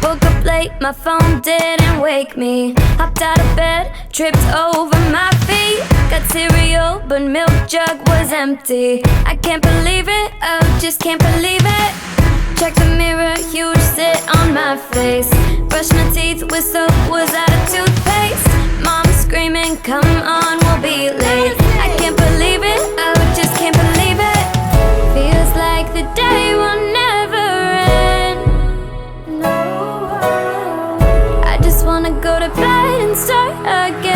Woke up late, my phone didn't wake me. Hopped out of bed, tripped over my feet. Got cereal, but milk jug was empty. I can't believe it, oh, just can't believe it. Check the mirror, huge zit on my face. Brush my teeth with soap, was out of toothpaste. Mom screaming, come on, we'll be late. I can't believe it, oh, just can't believe it. Feels like the day will never end. No, I just wanna go to bed and start again.